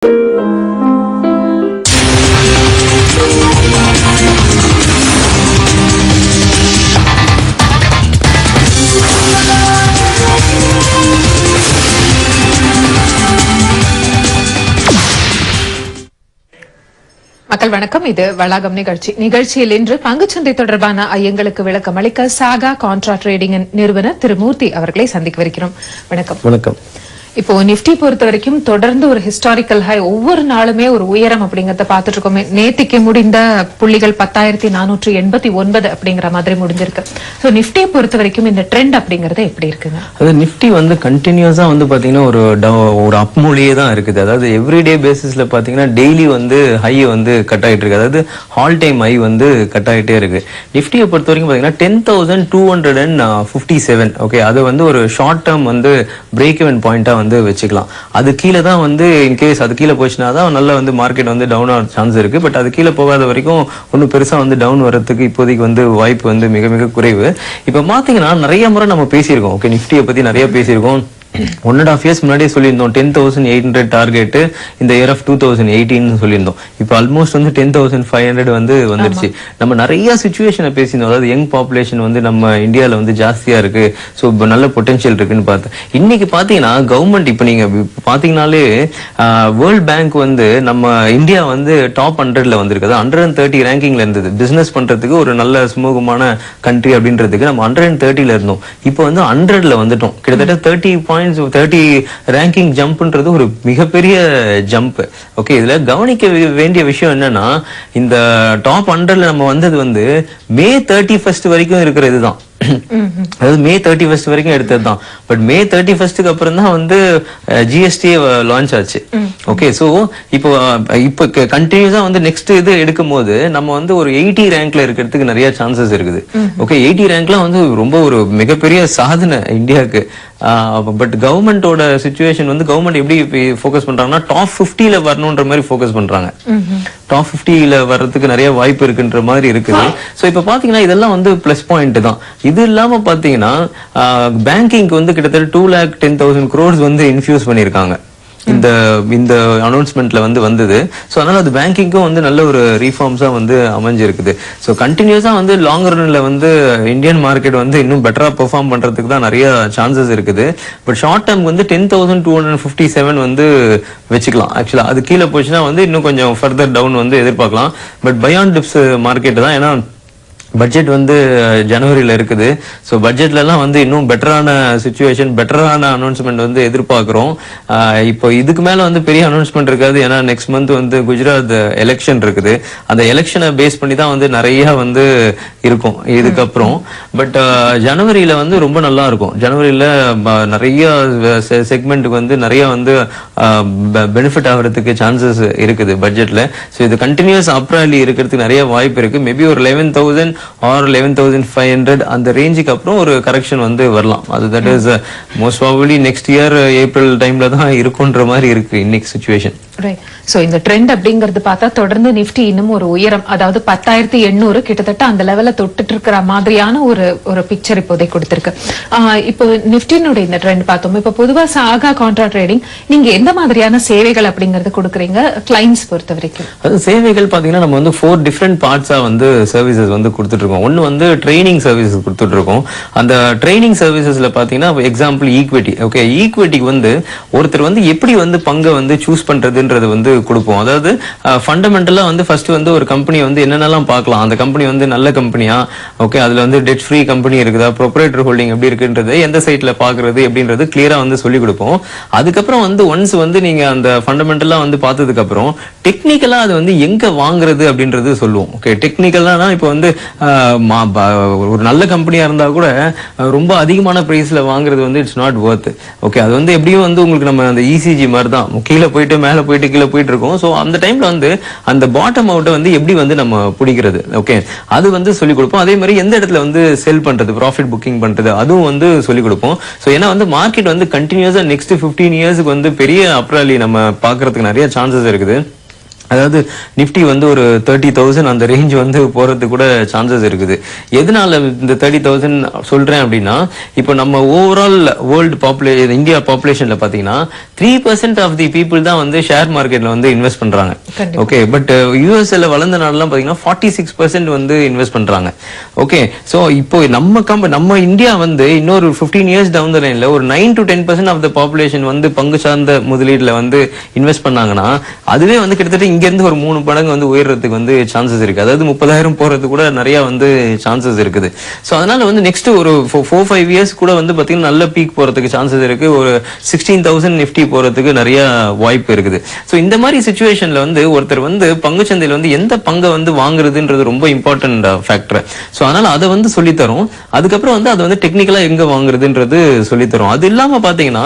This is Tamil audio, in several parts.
மக்கள் வணக்கம். இது வளாகம் நிகழ்ச்சியில் இன்று பங்குச்சந்தை தொடர்பான ஐயங்களுக்கு விளக்கம் அளிக்க சாகா கான்ட்ரா ட்ரேடிங் நிறுவனர் திரு மூர்த்தி அவர்களை சந்திக்கவிருக்கிறோம். வணக்கம். வணக்கம். இப்போ நிப்டி பொறுத்த வரைக்கும் தொடர்ந்து ஒரு ஹிஸ்டாரிக்கல் ஹை, ஒவ்வொரு நாளுமே ஒரு உயரம் அப்படிங்கறத பாத்துட்டு இருக்கோமே. நேத்திக்கு முடிந்த புள்ளிகள் 10,489 அப்படிங்கிற மாதிரி முடிஞ்சிருக்கு. சோ நிப்டியை பொறுத்த வரைக்கும் இந்த ட்ரெண்ட் அப்படிங்கறது எப்படி இருக்குங்க? அது நிப்டி வந்து கண்டினியூஸா வந்து பாத்தீங்கன்னா ஒரு அப் மூலியே தான் இருக்குது. அதாவது எவ்ரிடே பேசிஸ்ல பாத்தீங்கன்னா டெய்லி வந்து ஹை வந்து கட் ஆயிட்டு இருக்கு. அதாவது ஆல் டைம் ஹை வந்து கட் ஆயிட்டே இருக்கு. நிப்டியை பொறுத்த வரைக்கும் பாத்தீங்கன்னா 10,257. ஓகே, அது வந்து ஒரு ஷார்ட் டேர்ம் வந்து பிரேக் ஈவன் பாயிண்டா வந்து வச்சுக்கலாம். அது கீழே தான் வந்து இன்கேஸ் அது கீழே போச்சுன்னா தான் நல்லா வந்து மார்க்கெட் வந்து டவுன் ஆக சான்ஸ் இருக்கு. பட் அது கீழே போகாத வரைக்கும் ஒன்றும் பெருசா வந்து டவுன் வர்றதுக்கு இப்போதைக்கு வந்து வாய்ப்பு வந்து மிக மிக குறைவு. இப்ப பாத்தீங்கன்னா நிறைய முறை நம்ம பேசியிருக்கோம். ஓகே, நிப்டியை பத்தி நிறைய பேசியிருக்கோம். 1.5 years முன்னாடியே சொல்லியிருந்தோம் 10,800 டார்கெட் இந்த இயர் ஆஃப் 2018 சொல்லியிருந்தோம். இப்போ ஆல்மோஸ்ட் வந்து 10,500 வந்து வந்துருச்சு. நம்ம நிறைய சிச்சுவேஷனை பேசியிருந்தோம். அதாவது யங் பாப்புலேஷன் வந்து நம்ம இந்தியாவில் வந்து ஜாஸ்தியா இருக்கு, ஸோ நல்ல பொட்டன்ஷியல் இருக்குன்னு பார்த்தேன். இன்னைக்கு பாத்தீங்கன்னா கவர்மெண்ட் இப்போ நீங்க பாத்தீங்கன்னாலே வேர்ல்ட் பேங்க் வந்து நம்ம இந்தியா வந்து டாப் 100ல வந்திருக்கு. 130 ரேங்கிங்ல இருந்தது. பிசினஸ் பண்றதுக்கு ஒரு நல்ல சுமூகமான கண்ட்ரி அப்படின்றதுக்கு நம்ம 130ல இருந்தோம். இப்போ வந்து 100ல வந்துட்டோம். கிட்டத்தட்ட 30 ரேங்கிங் ஜம்ப்ன்றது ஒரு மிகப்பெரிய ஜம்ப். ஓகே, இதுல கவனிக்க வேண்டிய விஷயம் என்னன்னா இந்த டாப் 100ல நம்ம வந்தது வந்து May 31 வரைக்கும் இருக்கிறது தான். அதாவது May 31 வரைக்கும் எடுத்தது தான். பட் May 31 அப்புறம் தான் வந்து ஜிஎஸ்டி லான்ச் ஆச்சு. ஓகே, சோ இப்போ கண்டினியூஸா வந்து நெக்ஸ்ட் இது எடுக்கும் போது நம்ம வந்து ஒரு 80 ரேங்க்ல இருக்கிறதுக்கு நிறைய சான்சஸ் இருக்குது. ஓகே, 80 ரேங்க்லாம் வந்து ரொம்ப ஒரு மிகப்பெரிய சாதனை இந்தியாவுக்கு. பட் கவர்மெண்டோட சிச்சுவேஷன் வந்து கவர்மெண்ட் எப்படி ஃபோக்கஸ் பண்றாங்கன்னா டாப் 50ல வரணும்ன்ற மாதிரி ஃபோக்கஸ் பண்றாங்க. டாப் 50ல வர்றதுக்கு நிறைய வாய்ப்பு இருக்குன்ற மாதிரி இருக்குது. சோ இப்ப பாத்தீங்கன்னா இதெல்லாம் வந்து பிளஸ் பாயிண்ட் தான். இது இல்லாம பாத்தீங்கன்னா பேங்கிங்க்கு வந்து கிட்டத்தட்ட 2,10,000 crores வந்து இன்ஃபியூஸ் பண்ணிருக்காங்க இந்த அனௌன்ஸ்மெண்ட்ல வந்து வந்தது. சோ அதனால அது பேங்கிங்க்கும் வந்து நல்ல ஒரு ரீஃபார்ம்ஸா வந்து அமைஞ்சிருக்குது. சோ கண்டினியூஸா வந்து லாங் ரன்ல வந்து இந்தியன் மார்க்கெட் வந்து இன்னும் பெட்டரா பெர்ஃபார்ம் பண்றதுக்கு தான் நிறைய சான்சஸ் இருக்குது. பட் ஷார்ட் டேர்ம் வந்து 10,257 வந்து வச்சுக்கலாம். ஆக்சுவலா அது கீழே போச்சுன்னா வந்து இன்னும் கொஞ்சம் ஃபர்தர் டவுன் வந்து எதிர்பார்க்கலாம். பட் பயாண்ட் டிப்ஸ் மார்க்கெட் தான். ஏன்னா பட்ஜெட் வந்து ஜனவரியில இருக்குது. ஸோ பட்ஜெட்ல எல்லாம் வந்து இன்னும் பெட்டரான சிச்சுவேஷன், பெட்டரான அனௌன்ஸ்மெண்ட் வந்து எதிர்பார்க்கிறோம். இப்போ இதுக்கு மேல வந்து பெரிய அனௌன்ஸ்மெண்ட் இருக்காது. ஏன்னா நெக்ஸ்ட் மந்த் வந்து குஜராத் எலெக்ஷன் இருக்குது. அந்த எலெக்ஷனை பேஸ் பண்ணி தான் வந்து நிறைய வந்து இருக்கும் இதுக்கப்புறம். பட் ஜனவரியில வந்து ரொம்ப நல்லா இருக்கும். ஜனவரியில நிறைய செக்மெண்ட்டுக்கு வந்து நிறைய வந்து பெனிஃபிட் ஆகிறதுக்கு சான்சஸ் இருக்குது பட்ஜெட்ல. ஸோ இது கண்டினியூஸ் அப்ராலி இருக்கிறதுக்கு நிறைய வாய்ப்பு இருக்கு. மேபி ஒரு 11,000 or 11,500 அந்த ரேஞ்சுக்கு அப்புறம் ஒரு கரெக்ஷன் வந்து வரலாம். அது that is most probably next year April டைம்ல தான் இருக்குன்ற மாதிரி இருக்கு இன்னைக்கு சிச்சுவேஷன். ரைட். சோ இந்த ட்ரெண்ட் அப்படிங்கறது பார்த்தா தொடர்ந்து நிப்டி இன்னும் ஒரு உயரம், அதாவது 10,800 கிட்டத்தட்ட அந்த லெவல தொட்டுட்டு இருக்கிற மாதிரியான ஒரு பிக்சர் இப்போதை கொடுத்திருக்கு. இப்போ நிப்டினுடைய இந்த ட்ரெண்ட் பார்த்தோம். இப்போ பொதுவா சாகா கான்ட்ரா ட்ரேடிங் நீங்க எந்த மாதிரியான சேவைகள் அப்படிங்கறது கொடுக்குறீங்க கிளைண்ட்ஸ் பொறுத்த வரைக்கும்? அது சேவைகள் பாத்தீங்கன்னா நம்ம வந்து 4 டிஃபரெண்ட் பார்ட்ஸா வந்து சர்வீசஸ் வந்து கொடுத்துட்டு இருக்கோம். ஒன்னு வந்து ட்ரைனிங் சர்வீசஸ் கொடுத்துட்டு இருக்கோம். அந்த ட்ரைனிங் சர்வீசஸ்ல பாத்தீங்கன்னா எக்ஸாம்பிள் ஈக்விட்டி. ஓகே, ஈக்விட்டிக்கு வந்து ஒருத்தர் வந்து எப்படி வந்து பங்கை வந்து சூஸ் பண்றதுன்றது வந்து கொடுப்போம். அதாவது ஃபண்டமெண்டலா வந்து ஃபர்ஸ்ட் வந்து ஒரு கம்பெனி வந்து என்னென்னலாம் பார்க்கலாம், அந்த கம்பெனி வந்து நல்ல கம்பெனியா, ஓகே அதுல வந்து டெட் ஃப்ரீ கம்பெனி இருக்குதா, ப்ரொப்ரைட்டர் ஹோல்டிங் எப்படி இருக்குன்றது எந்த சைட்ல பாக்குறது எப்படின்றது கிளியரா வந்து சொல்லி கொடுப்போம். அதுக்கப்புறம் வந்து ஒன்ஸ் வந்து நீங்க அந்த ஃபண்டமெண்டலா வந்து பார்த்ததுக்கு அப்புறம் டெக்னிக்கலா அது வந்து எங்க வாங்குறது அப்படின்றது சொல்லுவோம். ஓகே, டெக்னிக்கலானா இப்போ வந்து ஒரு நல்ல கம்பெனியா இருந்தா கூட ரொம்ப அதிகமான பிரைஸ்ல வாங்குறது வந்து இட்ஸ் நாட் வர்த். ஓகே, அது வந்து எப்படியும் வந்து உங்களுக்கு நம்ம அந்த இசிஜி மாதிரி தான், கீழே போயிட்டு மேல போயிட்டு கீழே போயிட்டு இருக்கோம். சோ அந்த டைம்ல வந்து அந்த பாட்டம் அவுட்டை வந்து எப்படி வந்து நம்ம பிடிக்கிறது, ஓகே அது வந்து சொல்லிக் கொடுப்போம். அதே மாதிரி எந்த இடத்துல வந்து செல் பண்றது, ப்ராஃபிட் புக்கிங் பண்றது அதுவும் வந்து சொல்லிக் கொடுப்போம். சோ ஏன்னா வந்து மார்க்கெட் வந்து கண்டினியூஸா நெக்ஸ்ட் 15 இயர்ஸ்க்கு வந்து பெரிய அப்ராலி நம்ம பாக்குறதுக்கு நிறைய சான்சஸ் இருக்குது. அதாவது நிஃப்டி வந்து ஒரு 30,000 அந்த ரேஞ்ச் வந்து போறதுக்கு கூட சான்சஸ் இருக்குது. எதனால இந்த 30,000 சொல்றேன் அப்படின்னா, இப்போ நம்ம ஓவரால் வேர்ல்டு பாப்புலேஷன் இந்தியா பாப்புலேஷன்ல பாத்தீங்கன்னா 3% ஆஃப் தி பீப்புள் தான் வந்து ஷேர் மார்க்கெட்ல வந்து இன்வெஸ்ட் பண்றாங்க. ஓகே, பட் யூஎஸ்ல வளர்ந்த நாடுலாம் பாத்தீங்கன்னா 46% வந்து இன்வெஸ்ட் பண்றாங்க. ஓகே, சோ இப்போ நம்ம இந்தியா வந்து இன்னொரு 15 இயர்ஸ் டவுன் த லைன்ல ஒரு 9 to 10% ஆஃப் த பாப்புலேஷன் வந்து பங்கு சார்ந்த முதலீடுல வந்து இன்வெஸ்ட் பண்ணாங்கன்னா அதுவே வந்து கிட்டத்தட்ட இங்க இருந்து ஒரு 3 மடங்கு வந்து உயர்றதுக்கு வந்து சான்சஸ் இருக்கு. அதாவது 30,000 போறது கூட நிறைய வந்து சான்சஸ் இருக்குது. சோ அதனால வந்து நெக்ஸ்ட் ஒரு 4-5 இயர்ஸ் கூட வந்து பாத்தீங்கன்னா நல்ல பீக் போறதுக்கு சான்சஸ் இருக்கு. ஒரு 16,000 நிஃப்டி போறதுக்கு நிறைய வாய்ப்பு இருக்குது. சோ இந்த மாதிரி சிச்சுவேஷன்ல வந்து ஒருத்தர் வந்து பங்குச்சந்தையில வந்து எந்த பங்கை வந்து வாங்குறதுன்றது ரொம்ப இம்பார்ட்டன்ட் ஃபேக்டர். சோ அதனால அதை வந்து சொல்லித்தரும். அதுக்கப்புறம் வந்து அதை வந்து டெக்னிக்கலா எங்க வாங்குறதுன்றது சொல்லித்தரும். அது இல்லாம பாத்தீங்கன்னா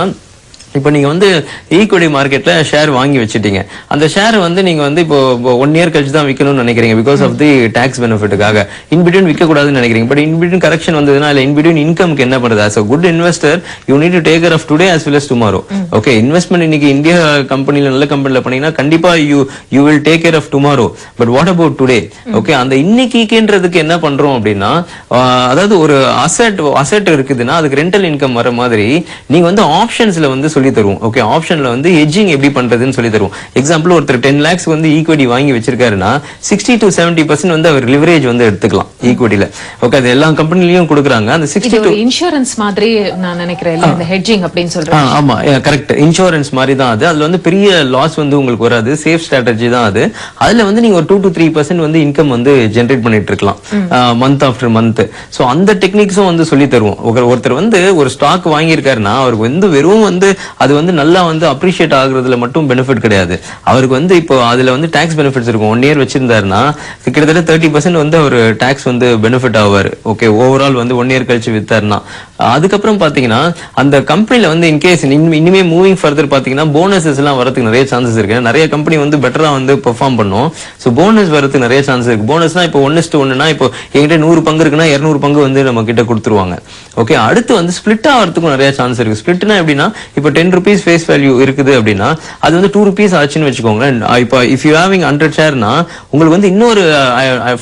இப்போ நீங்க வந்து ஈக்விட்டி மார்க்கெட்ல ஷேர் வாங்கி வச்சிட்டீங்க. அந்த ஷேர் வந்து நீங்க வந்து இப்போ 1 இயர் கழிச்சு தான் விற்கணும்னு நினைக்கிறீங்க பிகாஸ் ஆஃப் தி டாக்ஸ் பெனிஃபிட்டுக்காக. இன்பிட்வீன் விற்க கூடாதுன்னு நினைக்கிறீங்க. பட் இன்பிட்வீன் கரெக்ஷன் வந்ததுன்னா இல்ல இன்பிட்வீன் இன்கம்க்கு என்ன பண்ணுது? as a good investor you need to take care of today as well as tomorrow. Okay, investment இன்னைக்கு இந்தியா கம்பெனில நல்ல கம்பெனில பண்ணீங்கன்னா கண்டிப்பா you will take care of tomorrow. but what about today? Okay, அந்த இன்னைக்குன்றதுக்கு என்ன பண்றோம் அப்படின்னா, அதாவது ஒரு அசெட் இருக்குதுன்னா அதுக்கு ரெண்டல் இன்கம் வர மாதிரி நீங்க வந்து ஆப்ஷன்ஸ்ல வந்து சொல்லி தருவோம். ஓகே, ஆப்ஷன்ல வந்து ஹெட்ஜிங் எப்படி பண்றதுன்னு சொல்லி தருவோம். எக்ஸாம்பிள் ஒருத்தர் 10 lakhs வந்து ஈக்விட்டி வாங்கி வச்சிருக்காருன்னா 60 to 70% வந்து அவர் லிவரேஜ் வந்து எடுத்துக்கலாம் ஈக்விட்டில. ஓகே, அது எல்லா கம்பெனிலயும் கொடுக்குறாங்க. அந்த 60 to இன்சூரன்ஸ் மாதிரி நான் நினைக்கிறேன் இந்த ஹெட்ஜிங் அப்படின்னு சொல்றேன். ஆமா, கரெக்ட். இன்சூரன்ஸ் மாதிரி தான் அது. அதுல வந்து பெரிய லாஸ் வந்து உங்களுக்கு வராது. சேஃப் ஸ்ட்ராட்டஜி தான் அது. அதுல வந்து நீங்க ஒரு 2 to 3% வந்து இன்கம் வந்து ஜெனரேட் பண்ணிட்டு இருக்கலாம் மந்த் ஆஃப்டர் மந்த். சோ அந்த டெக்னிக்ஸும் வந்து சொல்லி தருவோம். ஒருத்தர் வந்து ஒரு ஸ்டாக் வாங்கியிருக்காருன்னா அவருக்கு வந்து வெறும் வந்து அது வந்து நல்லா வந்து அப்ரிஷியேட் ஆகுறதுல மட்டும் பெனிஃபிட் கிடையாது. அவருக்கு வந்து இப்போ அதுல வந்து டாக்ஸ் பெனிஃபிட்ஸ் இருக்கும். 1 இயர் வச்சிருந்தாருன்னா கிட்டத்தட்ட 30% வந்து அவர் டாக்ஸ் வந்து பெனிஃபிட் ஆவார். ஓகே, ஓவரால் வந்து 1 இயர் கழிச்சு வித்தாருன்னா. அதுக்கப்புறம் பாத்தீங்கன்னா அந்த கம்பெனில வந்து இன்கேஸ் இனிமே மூவிங் ஃபர்தர் பாத்தீங்கன்னா போனஸஸ் எல்லாம் வரதுக்கு நிறைய சான்சஸ் இருக்கு. நிறைய கம்பெனி வந்து பெட்டரா வந்து பெர்ஃபார்ம் பண்ணும். சோ போனஸ் வரதுக்கு நிறைய சான்சஸ் இருக்கு. போனஸ்னா இப்போ 1:1னா இப்போ என்கிட்ட 100 பங்கு இருக்குன்னா 200 பங்கு வந்து நம்ம கிட்ட கொடுத்துருவாங்க. ஓகே, அடுத்து வந்து ஸ்பிளிட் ஆகிறதுக்கும் நிறைய சான்ஸ் இருக்கு. ஸ்பிளிட்னா எப்படின்னா இப்போ 10 rupees ஃபேஸ் வேல்யூ இருக்குது அப்படின்னா அது வந்து 2 rupees ஆச்சுன்னு வச்சுக்கோங்க. இப்போ இஃப் யூ ஹேவிங் 100 ஷேர்னா உங்களுக்கு வந்து இன்னொரு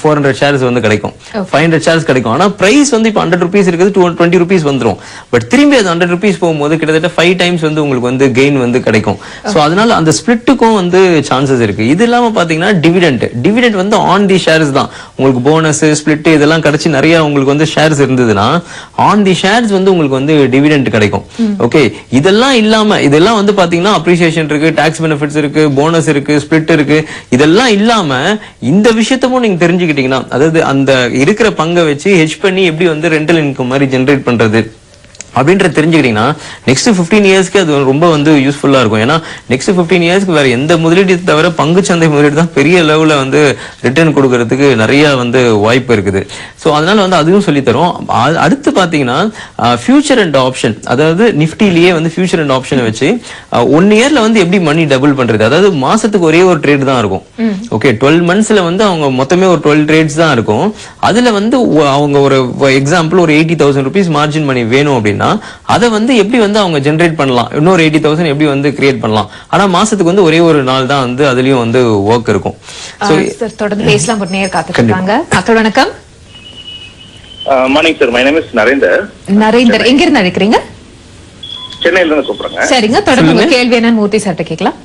400 ஷேர்ஸ் வந்து கிடைக்கும். 500 ஷேர்ஸ் கிடைக்கும். ஆனா பிரைஸ் வந்து இப்போ 100 rupees இருக்குது 20 rupees வந்துரும். பட் திரும்பி அது 100 rupees போகும்போது கிட்டத்தட்ட 5 times வந்து உங்களுக்கு வந்து கெயின் வந்து கிடைக்கும். சோ அதனால அந்த ஸ்பிளிட்டுக்கும் வந்து சான்சஸ் இருக்கு. இது இல்லாம பாத்தீங்கன்னா டிவிடெண்ட் வந்து ஆன் தி ஷேர்ஸ் தான். உங்களுக்கு போனஸ் ஸ்பிளிட் இதெல்லாம் கிடைச்சி நிறைய உங்களுக்கு வந்து ஷேர்ஸ் இருந்ததுன்னா ஆன் தி ஷேர்ஸ் வந்து உங்களுக்கு வந்து டிவிடெண்ட் கிடைக்கும். ஓகே, இதெல்லாம் வந்து பாத்தீங்கன்னா அப்ரிசியேஷன் இருக்கு, டாக்ஸ் பெனிஃபிட்ஸ் இருக்கு, போனஸ் இருக்கு, ஸ்பிளிட் இருக்கு. இதெல்லாம் இல்லாம இந்த விஷயத்தமும் நீங்க தெரிஞ்சுக்கிட்டீங்கன்னா, அதாவது அந்த இருக்கிற பங்கை வச்சு ஹெட்ஜ் பண்ணி எப்படி வந்து ரெண்டல் இன்கம் மாதிரி ஜெனரேட் பண்றது அப்படின்ற தெரிஞ்சுக்கிட்டீங்கன்னா நெக்ஸ்ட் 15 இயர்ஸ்க்கு அது ரொம்ப வந்து யூஸ்ஃபுல்லா இருக்கும். ஏன்னா நெக்ஸ்ட் 15 இயர்ஸ்க்கு வேற எந்த முதலீடு தவிர பங்குச்சந்தை முதலீடு தான் பெரிய லெவல்ல வந்து ரிட்டர்ன் கொடுக்கறதுக்கு நிறைய வந்து வாய்ப்பு இருக்குது. சோ அதனால வந்து அதுவும் சொல்லி தரும். அடுத்து பாத்தீங்கன்னா ஃபியூச்சர் அண்ட் ஆப்ஷன், அதாவது நிஃப்டிலேயே வந்து ஃபியூச்சர் அண்ட் ஆப்ஷனை வச்சு 1 இயர்ல வந்து எப்படி மணி டபுள் பண்றது. அதாவது மாசத்துக்கு ஒரே ஒரு ட்ரேட் தான் இருக்கும். ஓகே, 12 monthsல வந்து அவங்க மொத்தமே ஒரு 12 trades தான் இருக்கும். அதுல வந்து அவங்க ஒரு எக்ஸாம்பிள் ஒரு 80,000 rupees மார்ஜின் மணி வேணும் அப்படின்னா அதை வந்து எப்படி வந்து அவங்க ஜெனரேட் பண்ணலாம், இன்னொரு 80,000 எப்படி வந்து கிரியேட் பண்ணலாம். ஆனா மாசத்துக்கு வந்து ஒரே ஒரு நாள் தான் வந்து அதுலயும் வந்து ஒர்க் இருக்கும். சோ தொடர்ந்து பேசலாம். ஒரு நேயர் காத்துட்டு இருக்காங்க. மக்கள் வணக்கம். Morning sir, my name is Narender. எங்க இருந்து அழைக்கிறீங்க? சென்னையில இருந்து கூப்பிடுறேங்க சரிங்க, தொடர்ந்து உங்க கேள்வி என்னன்னு மூர்த்தி சார்ட்ட கேட்கலாம்.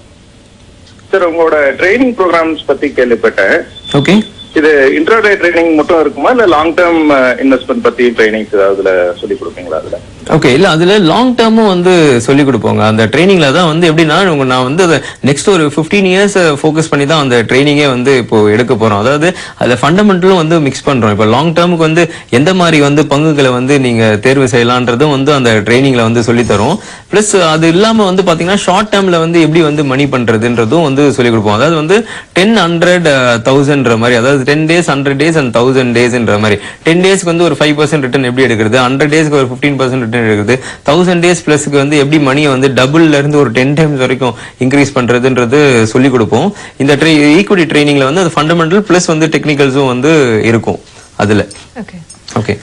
சார், உங்களோட ட்ரைனிங் ப்ரோக்ராம்ஸ் பத்தி கேள்விப்பட்டேன். ஓகே, இது இன்ட்ராடே ட்ரைனிங் மட்டும் இருக்குமா இல்ல லாங் டேர்ம் இன்வெஸ்ட்மெண்ட் பத்தி ட்ரைனிங்ஸ் ஏதாவது சொல்லி கொடுப்பீங்களா அதுல? ஓகே, இல்ல அதுல லாங் டேர்மும் வந்து சொல்லி கொடுப்போங்க. அந்த ட்ரைனிங்ல தான் வந்து எப்படின்னா நான் வந்து நெக்ஸ்ட் ஒரு 15 இயர்ஸ் ஃபோக்கஸ் பண்ணி தான் அந்த ட்ரைனிங்கே வந்து இப்போ எடுக்க போறோம். அதாவது அதுல ஃபண்டமெண்டலும் வந்து மிக்ஸ் பண்றோம். இப்போ லாங் டேர்முக்கு வந்து எந்த மாதிரி வந்து பங்குகளை வந்து நீங்க தேர்வு செய்யலான்றதும் வந்து அந்த ட்ரைனிங்ல வந்து சொல்லி தரும். பிளஸ் அது இல்லாம வந்து பாத்தீங்கன்னா ஷார்ட் டேர்ம்ல வந்து எப்படி வந்து மணி பண்றதுன்றதும் வந்து சொல்லி கொடுப்போம். அதாவது வந்து 10, 100, 1000 மாதிரி, அதாவது 10 days, 100 days and 1000 daysன்ற மாதிரி. 10 daysக்கு வந்து ஒரு 5% ரிட்டர்ன் எப்படி எடுக்கிறது, 100 daysக்கு ஒரு 15% ரிட்டர்ன் எடுக்கிறது, 1000 days பிளஸ்க்கு வந்து எப்படி மணியை வந்து டபுள்ல இருந்து ஒரு 10 times வரைக்கும் இன்க்ரீஸ் பண்றதுன்றது சொல்லி கொடுப்போம். இந்த ஈக்விட்டி ட்ரைனிங்ல வந்து அது ஃபண்டமெண்டல் பிளஸ் வந்து டெக்னிக்கல்ஸும் வந்து இருக்கும் அதுல. ஓகே. ஓகே.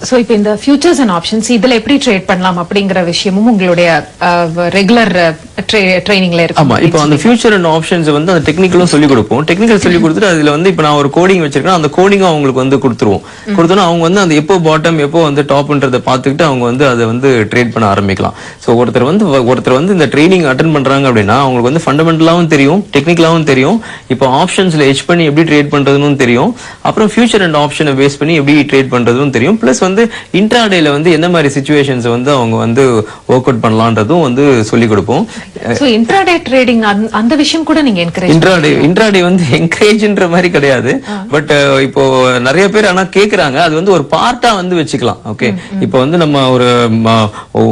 சோ இப்போ இந்த ஃபியூச்சர்ஸ் அண்ட் ஆப்ஷன்ஸ் இதுல எப்படி ட்ரேட் பண்ணலாம் அப்படிங்கிற விஷயமும் உங்களுடைய ரெகுலர் ட்ரைனிங்ல இருக்கு. ஆமா, இப்போ அந்த ஃபியூச்சர் அண்ட் ஆப்ஷன்ஸ் வந்து அந்த டெக்னிக்கலும் சொல்லி கொடுப்போம். டெக்னிக்கல் சொல்லி கொடுத்துட்டு அதுல வந்து இப்போ நான் ஒரு கோடிங் வச்சிருக்கேன், அந்த கோடிங்கும் அவங்களுக்கு வந்து கொடுத்துருவோம். கொடுத்தோன்னா அவங்க வந்து அந்த எப்போ பாட்டம் எப்போ வந்து டாப்ன்றதை பார்த்துக்கிட்டு அவங்க வந்து அதை வந்து ட்ரேட் பண்ண ஆரம்பிக்கலாம். ஸோ ஒருத்தர் வந்து இந்த ட்ரைனிங் அட்டன் பண்றாங்க அப்படின்னா அவங்களுக்கு வந்து ஃபண்டமெண்டலாவும் தெரியும், டெக்னிக்கலாவும் தெரியும், இப்போ ஆப்ஷன்ஸ்ல ஹெட்ஜ் பண்ணி எப்படி ட்ரேட் பண்றதுன்னு தெரியும், அப்புறம் ஃபியூச்சர் அண்ட் ஆப்ஷனை பேஸ் பண்ணி எப்படி ட்ரேட் பண்றதுன்னு தெரியும். பிளஸ் வந்து இன்ட்ராடேல வந்து என்ன மாதிரி சிச்சுவேஷன்ஸ் வந்து அவங்க வந்து ஒர்க் அவுட் பண்ணலாம்ன்றதும் வந்து சொல்லி கொடுப்போம். சோ இன்ட்ராடே ட்ரேடிங் அந்த விஷயம் கூட நீங்க என்கரேஜ் இன்ட்ராடே வந்து என்கரேஜ்ன்ற மாதிரி கிடையாது. பட் இப்போ நிறைய பேர் ஆனா கேக்குறாங்க, அது வந்து ஒரு பார்ட்டா வந்து வச்சுக்கலாம். ஓகே, இப்போ வந்து நம்ம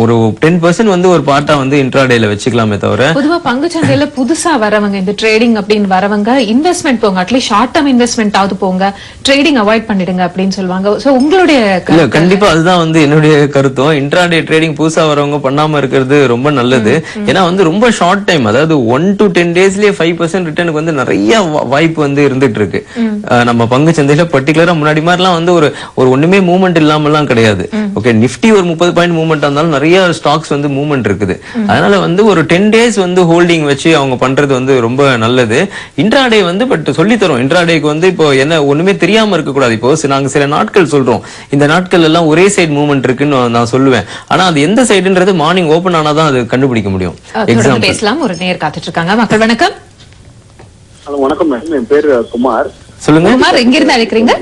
ஒரு 10% வந்து ஒரு பார்ட்டா வந்து இன்ட்ராடேல வச்சுக்கலாமே தவிர, பொதுவா பங்கு சந்தையில புதுசா வரவங்க இந்த ட்ரேடிங் அப்படின்னு வரவங்க இன்வெஸ்ட்மெண்ட் போங்க, அட்லீஸ்ட் ஷார்ட் டர்ம் இன்வெஸ்ட்மெண்ட் ஆவது போங்க, ட்ரேடிங் அவாய்ட் பண்ணிடுங்க அப்படின்னு சொல்லுவாங்க. சோ உங்களுடைய இல்ல கண்டிப்பா அதுதான் வந்து என்னுடைய கருத்தும். இன்ட்ராடே ட்ரேடிங் புதுசா வரவங்க பண்ணாம இருக்கிறது ரொம்ப நல்லது. ஏன்னா வந்து ரொம்ப ஷார்ட் டைம், அதாவது 1 to 10 டேஸ்லயே 5% ரிட்டர்னுக்கு வந்து நிறைய வாய்ப்பு வந்து இருந்துட்டு இருக்கு. நம்ம பங்கு சந்தையில பர்டிகுலரா முன்னாடி மாதிரிலாம் வந்து ஒரு ஒண்ணுமே மூவ்மெண்ட் இல்லாமலாம் கிடையாது. ஓகே, நிஃப்டி ஒரு 30 பாயிண்ட் மூவ்மெண்ட் இருந்தாலும் நிறைய ஸ்டாக்ஸ் வந்து மூவ்மெண்ட் இருக்குது. அதனால வந்து ஒரு 10 டேஸ் வந்து ஹோல்டிங் வச்சு அவங்க பண்றது வந்து ரொம்ப நல்லது. இன்ட்ராடே வந்து பட் சொல்லி தரோம். இன்ட்ராடேக்கு வந்து இப்போ என்ன ஒண்ணுமே தெரியாம இருக்க கூடாது. இப்போ நாங்க சில நாட்கள் சொல்றோம், இந்த நாட்கள் எல்லாம் ஒரே சைடு மூவ்மெண்ட் இருக்குன்னு நான் சொல்லுவேன். ஆனா அது எந்த சைடுன்றது மார்னிங் ஓபன் ஆனாதான் அது கண்டுபிடிக்க முடியும். எக்ஸாம்பிள் பேசலாம். ஒரு நேர் காத்துட்டு இருக்காங்க. மக்கள் வணக்கம். ஹலோ வணக்கம் மேடம், என் பேர் குமார். சொல்லுங்க. குமார், எங்க இருந்து அழைக்கிறீங்க?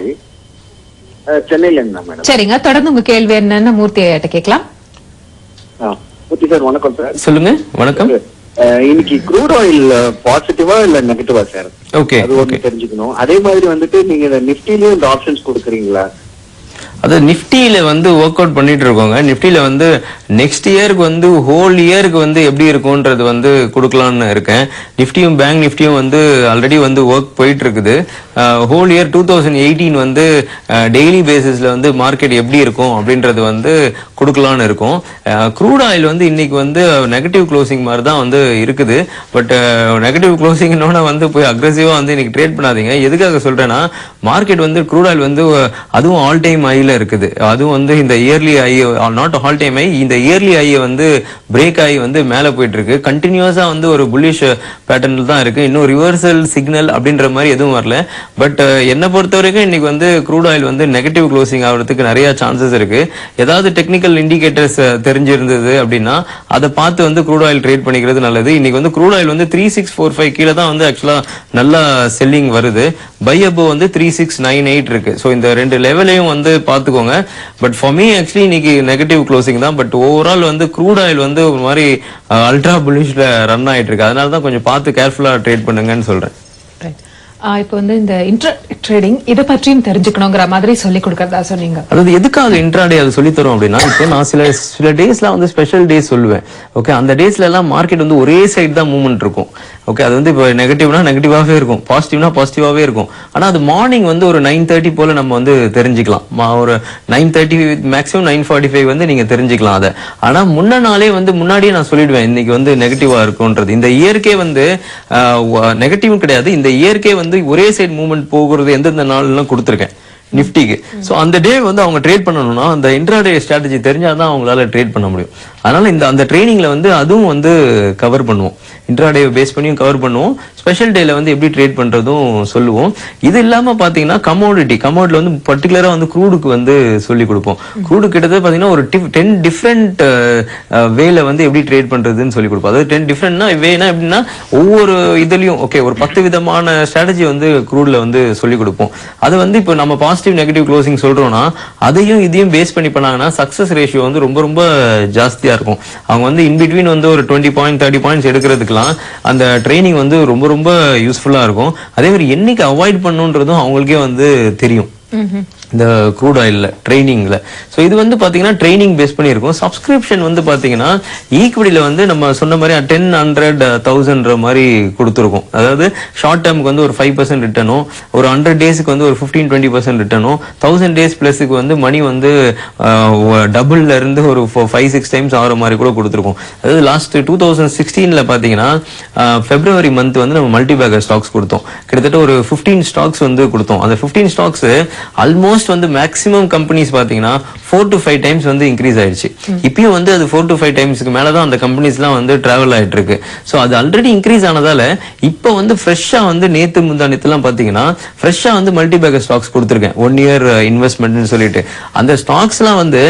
சென்னையில இருந்தா மேடம். சரிங்க, தொடர்ந்து உங்க கேள்வி என்னன்னு மூர்த்தி ஐயாட்ட கேட்கலாம். மூர்த்தி சார் வணக்கம் சார். சொல்லுங்க. வணக்கம். இன்னைக்கு க்ரூட் ஆயில் பாசிட்டிவா இல்ல நெகட்டிவா சார்? ஓகே, அது ஒண்ணு தெரிஞ்சுக்கணும். அதே மாதிரி வந்துட்டு நீங்க இந்த நிஃப்டிலயும் இந்த ஆப்ஷன்ஸ் கொடுக்குறீங்களா? அது நிஃப்டியில வந்து ஒர்க் அவுட் பண்ணிட்டு இருக்கோங்க. நிஃப்டியில வந்து நெக்ஸ்ட் இயருக்கு வந்து ஹோல் இயருக்கு வந்து எப்படி இருக்கும்ன்றது வந்து கொடுக்கலாம்னு இருக்கேன். நிஃப்டியும் பேங்க் நிஃப்டியும் வந்து ஆல்ரெடி வந்து ஒர்க் போயிட்டு இருக்குது. ஹோல் இயர் 2018 வந்து டெய்லி பேசிஸ்ல வந்து மார்க்கெட் எப்படி இருக்கும் அப்படின்றது வந்து கொடுக்கலாம்னு இருக்கும். க்ரூட் ஆயில் வந்து இன்னைக்கு வந்து நெகட்டிவ் க்ளோசிங் மாதிரி தான் வந்து இருக்குது. பட் நெகட்டிவ் க்ளோசிங்னோட வந்து போய் அக்ரெசிவா வந்து இன்னைக்கு ட்ரேட் பண்ணாதீங்க. எதுக்காக சொல்றேன்னா, மார்க்கெட் வந்து க்ரூட் ஆயில் வந்து அதுவும் ஆல் டைம் ஹைல இருக்குது. அதுவும் வந்து இந்த early high, not all time high, இந்த இயர்லி ஹையை வந்து பிரேக் ஆகி வந்து மேல போயிட்டு இருக்கு. கண்டினியூஸா வந்து ஒரு புல்லிஷ் பேட்டர்ன்ல தான் இருக்கு. இன்னும் ரிவர்சல் சிக்னல் அப்படின்ற மாதிரி எதுவும் வரல. பட் என்னை பொறுத்த வரைக்கும் இன்னைக்கு வந்து க்ரூட் ஆயில் வந்து நெகட்டிவ் க்ளோசிங் ஆகிறதுக்கு நிறைய சான்சஸ் இருக்கு. ஏதாவது டெக்னிக்கல் இண்டிகேட்டர்ஸ் தெரிஞ்சிருந்தது அப்படின்னா அதை பார்த்து வந்து க்ரூட் ஆயில் ட்ரேட் பண்ணிக்கிறது நல்லது. இன்னைக்கு வந்து க்ரூட் ஆயில் வந்து 3645 கீழே தான் வந்து ஆக்சுவலா நல்லா செல்லிங் வருது. பை அபோவ் வந்து 3698 இருக்கு. ஸோ இந்த ரெண்டு லெவலையும் வந்து பார்த்துக்கோங்க. பட் ஃபார் மீ ஆக்சுவலி இன்னைக்கு நெகட்டிவ் க்ளோசிங் தான். பட் ஓவரால் வந்து க்ரூட் ஆயில் வந்து ஒரு மாதிரி அல்ட்ரா புல்லிஷ்ல ரன் ஆயிட்டு இருக்கு. அதனால தான் கொஞ்சம் பார்த்து கேர்ஃபுல்லா ட்ரேட் பண்ணுங்கன்னு சொல்றேன். இப்போ வந்து இந்த ட்ரேடிங் இதை பற்றியும் தெரிஞ்சுக்கணுங்கிற மாதிரி சொல்லி கொடுக்கறதா சொன்னீங்க. அதாவது எதுக்காக இன்ட்ராடே அது சொல்லி தரும் அப்படின்னா, இப்போ நான் சில டேஸ்லாம் வந்து ஸ்பெஷல் டேஸ் சொல்லுவேன். ஓகே, அந்த டேஸ்ல எல்லாம் மார்க்கெட் வந்து ஒரே சைடு தான் மூவ்மெண்ட் இருக்கும். ஓகே, அது வந்து இப்போ நெகட்டிவ்னா நெகட்டிவாவே இருக்கும், பாசிட்டிவ்னா பாசிட்டிவாவே இருக்கும். ஆனா அது மார்னிங் வந்து ஒரு 9:30 போல நம்ம வந்து தெரிஞ்சுக்கலாம். ஒரு 9:30 மேக்ஸிமம் 9:45 வந்து நீங்க தெரிஞ்சுக்கலாம் அதை. ஆனா முன்ன நாளே வந்து முன்னாடியே நான் சொல்லிடுவேன் இன்னைக்கு வந்து நெகட்டிவா இருக்கும்ன்றது. இந்த இயற்கை வந்து நெகட்டிவ் கிடையாது. இந்த இயற்கை வந்து ஒரே சைடு மூவ்மெண்ட் போகிறது எந்தெந்த நாள்லாம் கொடுத்துருக்கேன் நிஃப்டிக்கு. சோ அந்த டே வந்து அவங்க ட்ரேட் பண்ணணும்னா அந்த இன்ட்ராடே ஸ்ட்ராட்டஜி தெரிஞ்சாதான் அவங்களால ட்ரேட் பண்ண முடியும். அதனால அந்த ட்ரைனிங்ல வந்து அதுவும் வந்து கவர் பண்ணுவோம். இன்ட்ராடே பேஸ் பண்ணியும் கவர் பண்ணுவோம். ஸ்பெஷல் டேல வந்து எப்படி ட்ரேட் பண்றதும் சொல்லுவோம். இது இல்லாம பாத்தீங்கன்னா கமோடிட்டில வந்து பர்டிகுலரா வந்து க்ரூடுக்கு வந்து சொல்லி கொடுப்போம். க்ரூடு கிட்டத்தட்ட பாத்தீங்கன்னா ஒரு 10 டிஃப்ரெண்ட் வேல வந்து எப்படி ட்ரேட் பண்றதுன்னு சொல்லி கொடுப்போம். அதாவது 10 டிஃப்ரெண்ட்னா வேனா எப்படின்னா ஒவ்வொரு இதுலயும் ஓகே ஒரு 10 விதமான ஸ்ட்ராட்டஜி வந்து க்ரூட்ல வந்து சொல்லி கொடுப்போம். அது வந்து இப்போ நம்ம பாசிட்டிவ் நெகட்டிவ் க்ளோசிங் சொல்றோம்னா அதையும் இதையும் பேஸ் பண்ணி பண்ணாங்கன்னா சக்சஸ் ரேஷியோ வந்து ரொம்ப ரொம்ப ஜாஸ்தியா இருக்கும். அவங்க வந்து இன்பிட்வீன் வந்து ஒரு 20 பாயிண்ட் 30 பாயிண்ட்ஸ் எடுக்கிறதுக்குலாம் அந்த ட்ரைனிங் வந்து ரொம்ப ரொம்ப யூஸ்ஃபுல்லா இருக்கும். அதே மாதிரி என்னைக்கு அவாய்ட் பண்ணுன்றதும் அவங்களுக்கே வந்து தெரியும் இந்த க்ரூட் ஆயில்ல ட்ரைனிங்ல. ஸோ இது வந்து பாத்தீங்கன்னா ட்ரைனிங் பேஸ் பண்ணி இருக்கும். சப்ஸ்கிரிப்ஷன் வந்து பாத்தீங்கன்னா ஈக்விட்டியில வந்து நம்ம சொன்ன மாதிரி 10, 100, 1000 மாதிரி கொடுத்துருக்கோம். அதாவது ஷார்ட் டேர்முக்கு வந்து ஒரு 5% ரிட்டர்னும், ஒரு 100 டேஸ்க்கு வந்து ஒரு 15-20% ரிட்டர்னும், 1000 டேஸ் பிளஸுக்கு வந்து மணி வந்து டபுள்ல இருந்து ஒரு 5-6 டைம்ஸ் ஆகிற மாதிரி கூட கொடுத்துருக்கோம். அதாவது லாஸ்ட் 2016ல பாத்தீங்கன்னா பிப்ரவரி மந்த் வந்து நம்ம மல்டி பேக்கர் ஸ்டாக்ஸ் கொடுத்தோம். கிட்டத்தட்ட ஒரு 15 ஸ்டாக்ஸ் வந்து கொடுத்தோம். அந்த 15 ஸ்டாக்ஸ் ஆல்மோஸ்ட் ஆல்மோஸ்ட் வந்து மேக்ஸிமம் கம்பெனிஸ் பாத்தீங்கன்னா 4 to 5 டைம்ஸ் வந்து இன்க்ரீஸ் ஆயிடுச்சு. இப்பயும் வந்து அது 4 to 5 டைம்ஸ்க்கு மேலதான் அந்த கம்பெனிஸ்லாம் வந்து டிராவல் ஆயிட்டு இருக்கு. சோ அது ஆல்ரெடி இன்க்ரீஸ் ஆனதால இப்போ வந்து ஃப்ரெஷ்ஷா வந்து நேத்து முந்தானத்துலாம் பாத்தீங்கன்னா ஃப்ரெஷ்ஷா வந்து மல்டி பேக்கர் ஸ்டாக்ஸ் கொடுத்துருக்கேன் 1 year இன்வெஸ்ட்மெண்ட்னு சொல்லிட்டு. அந்த ஸ்டாக்ஸ்லாம் வந்து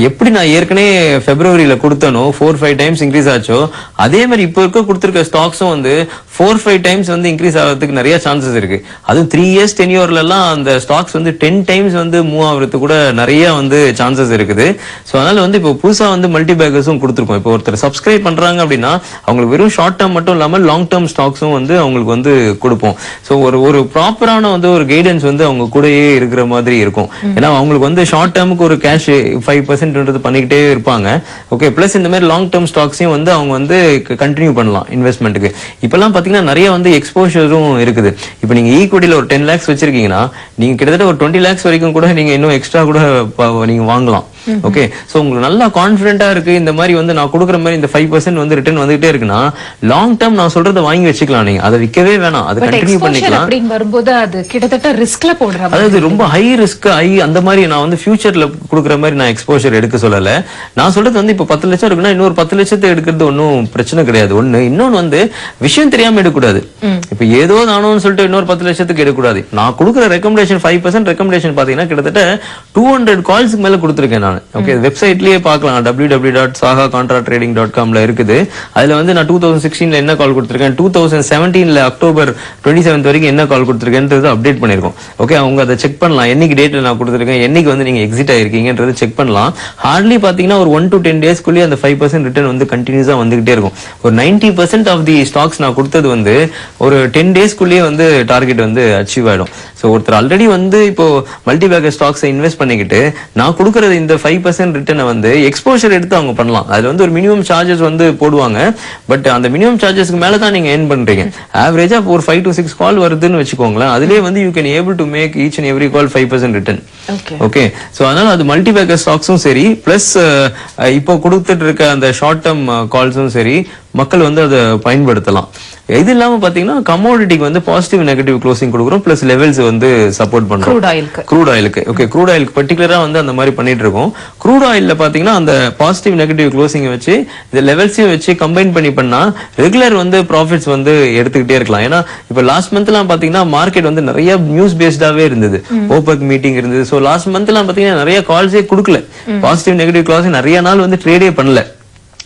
எப்படி நான் ஏற்கனவே பிப்ரவரியில கொடுத்தனோ 4-5 டைம்ஸ் இன்க்ரீஸ் ஆச்சோ அதே மாதிரி இப்போ கொடுத்திருக்க ஸ்டாக்ஸும் வந்து 4-5 டைம்ஸ் வந்து இன்க்ரீஸ் ஆகிறதுக்கு நிறைய சான்சஸ் இருக்கு. அதுவும் 3 years tenure எல்லாம் அந்த ஸ்டாக்ஸ் வந்து 10 டைம்ஸ் வந்து மூவ் ஆகுறதுக்கு கூட நிறைய வந்து சான்சஸ் இருக்குது. சோ அதனால வந்து இப்போ புதுசா வந்து மல்டி பேக்கர்ஸும் கொடுத்துருக்கோம். இப்போ ஒருத்தர் சப்ஸ்கிரைப் பண்றாங்க அப்படின்னா அவங்களுக்கு வெறும் ஷார்ட் டேர்ம் மட்டும் இல்லாம லாங் டேர்ம் ஸ்டாக்ஸும் வந்து அவங்களுக்கு வந்து கொடுப்போம். சோ ஒரு ப்ராப்பரான வந்து ஒரு கைடன்ஸ் வந்து அவங்க கூடயே இருக்கிற மாதிரி இருக்கும். ஏன்னா அவங்களுக்கு வந்து ஷார்ட் டேர்முக்கு ஒரு கேஷ் 5% பண்ணிக்கிட்டே இருப்பாங்க. ஓகே, பிளஸ் இந்த மாதிரி லாங் டேர்ம் ஸ்டாக்ஸையும் வந்து அவங்க வந்து கண்டினியூ பண்ணலாம் இன்வெஸ்ட்மெண்ட்டுக்கு. இப்பெல்லாம் பாத்தீங்கன்னா நிறைய வந்து எக்ஸ்போஷரும் இருக்குது. இப்போ நீங்க ஈக்விட்டில ஒரு 10 lakhs வச்சிருக்கீங்கன்னா நீங்க கிட்டத்தட்ட ஒரு 20 lakhs வரைக்கும் கூட நீங்க இன்னும் எக்ஸ்ட்ரா கூட நீங்க வாங்கலாம். ஓகே, சோ உங்களுக்கு நல்லா கான்ஃபிடென்ட்டா இருக்கு இந்த மாதிரி வந்து நான் கொடுக்குற மாதிரி இந்த 5% வந்து ரிட்டர்ன் வந்துட்டே இருக்குன்னா லாங் டேர்ம் நான் சொல்றத வாங்கி வச்சுக்கலாம். நீங்க அதை விற்கவே வேணாம், அதை கண்டினியூ பண்ணிக்கலாம். அப்படின்னு வரும்போது அது கிட்டத்தட்ட ரிஸ்க்ல போடுற, அதாவது ரொம்ப ஹை ரிஸ்க் அந்த மாதிரி நான் வந்து ஃபியூச்சர்ல கொடுக்குற மாதிரி நான் எக்ஸ்போஷர் எடுக்க சொல்லல. நான் சொல்றது வந்து இப்போ 10 லட்சம் இருக்குன்னா இன்னொரு 10 லட்சத்தை எடுக்கிறது ஒன்னும் பிரச்சனை கிடையாது. ஒண்ணு இன்னொன்னு வந்து விஷயம் தெரியாம எடுக்கக்கூடாது. இப்ப ஏதோ நானும் சொல்லிட்டு இன்னொரு 10 லட்சத்துக்கு எடுக்கக்கூடாது. நான் கொடுக்குற ரெக்கமெண்டேஷன் 5% ரெக்கமெண்டேஷன் பாத்தீங்கன்னா கிட்டத்தட்ட 200 கால்ஸ்க்கு மேல கொடுத்துருக்கேன் நான். ஓகே, வெப்சைட்லயே பார்க்கலாம், www.sahacontratrading.com இருக்குது. அதுல வந்து நான் 2016ல என்ன கால் கொடுத்திருக்கேன், 2017ல அக்டோபர் 27 வரைக்கும் என்ன கால் கொடுத்திருக்கேன்றது அப்டேட் பண்ணிருக்கோம். ஓகே, அவங்க அதை செக் பண்ணலாம். என்னைக்கு டேட்ல நான் கொடுத்திருக்கேன், என்னைக்கு வந்து நீங்க எக்ஸிட் ஆயிருக்கீங்கன்றது செக் பண்ணலாம். ஹார்ட்லி பாத்தீங்கன்னா ஒரு 1 to 10 டேஸ்க்குள்ளேயே அந்த 5% ரிட்டர்ன் வந்து கண்டினியூஸா வந்துகிட்டே இருக்கும். ஒரு 90% ஆஃப் தி ஸ்டாக்ஸ் நான் கொடுத்தது வந்து ஒரு 10 டேஸ்க்குள்ளேயே வந்து டார்கெட் வந்து அச்சீவ் ஆயிடும். சோ ஒருத்தர் ஆல்ரெடி வந்து இப்போ மல்டி பேக்கர் ஸ்டாக்ஸை இன்வெஸ்ட் பண்ணிக்கிட்டு நான் கொடுக்கறது இந்த 5% ரிட்டர்னை வந்து எக்ஸ்போஷர் எடுத்து அவங்க பண்ணலாம். அதுல வந்து ஒரு மினிமம் சார்ஜஸ் வந்து போடுவாங்க. பட் அந்த மினிமம் சார்ஜஸ்க்கு மேல தான் நீங்க ஏர்ன் பண்றீங்க. ஆவரேஜா ஒரு 5 to 6 கால் வருதுன்னு வச்சுக்கோங்களேன். அதுலயே வந்து you can able to make each and every call 5% return. Okay, so அதனால அது மல்டி பேக்கர் ஸ்டாக்ஸும் சரி, பிளஸ் இப்போ கொடுத்துட்டு இருக்க அந்த ஷார்ட் டேர்ம் கால்ஸும் சரி, மக்கள் வந்து அதை பயன்படுத்தலாம். இது இல்லாம பாத்தீங்கன்னா கமோடிட்டிக்கு வந்து பாசிட்டிவ் நெகட்டிவ் க்ளோசிங் கொடுக்குறோம், பிளஸ் லெவல்ஸ் வந்து சப்போர்ட் பண்றோம். க்ரூட் ஆயிலுக்கு ஓகே, க்ரூட் ஆயிலுக்கு பர்டிகுலரா வந்து அந்த மாதிரி பண்ணிட்டு இருக்கோம். க்ரூட் ஆயில்ல பாத்தீங்கன்னா அந்த பாசிட்டிவ் நெகட்டிவ் க்ளோசிங் வச்சு இந்த லெவல்ஸையும் வச்சு கம்பைன் பண்ணா ரெகுலர் வந்து ப்ராஃபிட்ஸ் வந்து எடுத்துக்கிட்டே இருக்கலாம். ஏன்னா இப்ப லாஸ்ட் மந்த் எல்லாம் பாத்தீங்கன்னா மார்க்கெட் வந்து நிறைய நியூஸ் பேஸ்டாவே இருந்தது. ஓபக் மீட்டிங் இருந்தது. சோ லாஸ்ட் மந்த் எல்லாம் பாத்தீங்கன்னா நிறைய கால்ஸே கொடுக்கல, பாசிட்டிவ் நெகட்டிவ் க்ளோசிங் நிறைய நாள் வந்து ட்ரேடே பண்ணல.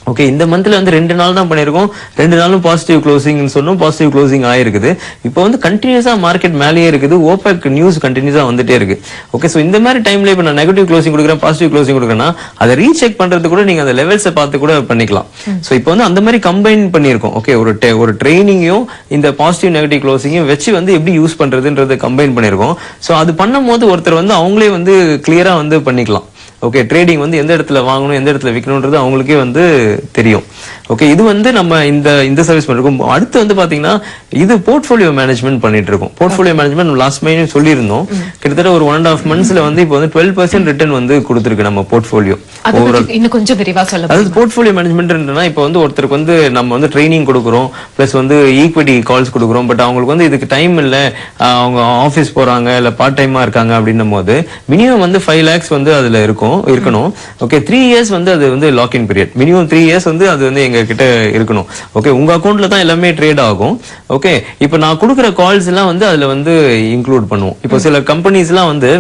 ஓகே, இந்த மந்த்ல வந்து 2 நாள் தான் பண்ணிருக்கோம். 2 நாளும் பாசிட்டிவ் க்ளோசிங் சொன்னோம், பாசிட்டிவ் க்ளோசிங் ஆயிருக்குது. இப்போ வந்து கண்டினியூஸா மார்க்கெட் மேலேயே இருக்குது. ஓபக் நியூஸ் கண்டினியூஸா வந்துட்டே இருக்கு. ஓகே, சோ இந்த மாதிரி டைம்ல இப்ப நான் நெகட்டிவ் க்ளோசிங் கொடுக்குறேன், பாசிட்டிவ் க்ளோசிங் கொடுக்குறேன்னா அதை ரீசெக் பண்றது கூட நீங்க அந்த லெவல்ஸை பார்த்து கூட பண்ணிக்கலாம். சோ இப்போ வந்து அந்த மாதிரி கம்பைன் பண்ணிருக்கோம். ஓகே, ஒரு ட்ரைனிங்கையும் இந்த பாசிட்டிவ் நெகட்டிவ் க்ளோசிங்கையும் வச்சு வந்து எப்படி யூஸ் பண்றதுன்றதை கம்பைன் பண்ணிருக்கோம். சோ அது பண்ணும் போது ஒருத்தர் வந்து அவங்களே வந்து கிளியரா வந்து பண்ணிக்கலாம். ஓகே, ட்ரேடிங் வந்து எந்த இடத்துல வாங்கணும் எந்த இடத்துல விற்கணும்ன்றது அவங்களுக்கே வந்து தெரியும். ஓகே, இது வந்து நம்ம இந்த சர்வீஸ் பண்ணிருக்கோம். அடுத்து வந்து பாத்தீங்கன்னா இது போர்ட்ஃபோலியோ மேனேஜ்மெண்ட் பண்ணிட்டு இருக்கோம். போர்ட்ஃபோலியோ மேனேஜ்மெண்ட் லாஸ்ட் மையும் சொல்லியிருந்தோம். கிட்டத்தட்ட ஒரு 1.5 monthsல வந்து இப்போ வந்து 12% ரிட்டர்ன் வந்து கொடுத்துருக்கு நம்ம போர்ட்ஃபோலியோ. இன்னும் கொஞ்சம் விரிவா சொல்லுங்க. அதாவது போர்ட்ஃபோலியோ மேனேஜ்மெண்ட்னா இப்போ வந்து ஒருத்தருக்கு வந்து நம்ம வந்து ட்ரைனிங் கொடுக்குறோம், பிளஸ் வந்து ஈக்விட்டி கால்ஸ் கொடுக்குறோம். பட் அவங்களுக்கு வந்து இதுக்கு டைம் இல்ல, அவங்க ஆபீஸ் போறாங்க இல்ல பார்ட் டைமா இருக்காங்க அப்படின்னும் போது மினிமம் வந்து 5 lakhs வந்து அதுல இருக்கணும். ஓகே, 3 years வந்து அது வந்து log in period. Minimum 3 years வந்து அது வந்து எங்க கிட்ட இருக்கணும். ஓகே, உங்க அக்கௌண்ட்ல தான் எல்லாமே ட்ரேட் ஆகும். ஓகே, இப்போ நான் கொடுக்குற கால்ஸ் எல்லாம் வந்து அதுல வந்து இன்க்ளூட் பண்ணுவோம். இப்போ சில கம்பெனிஸ் எல்லாம் வந்து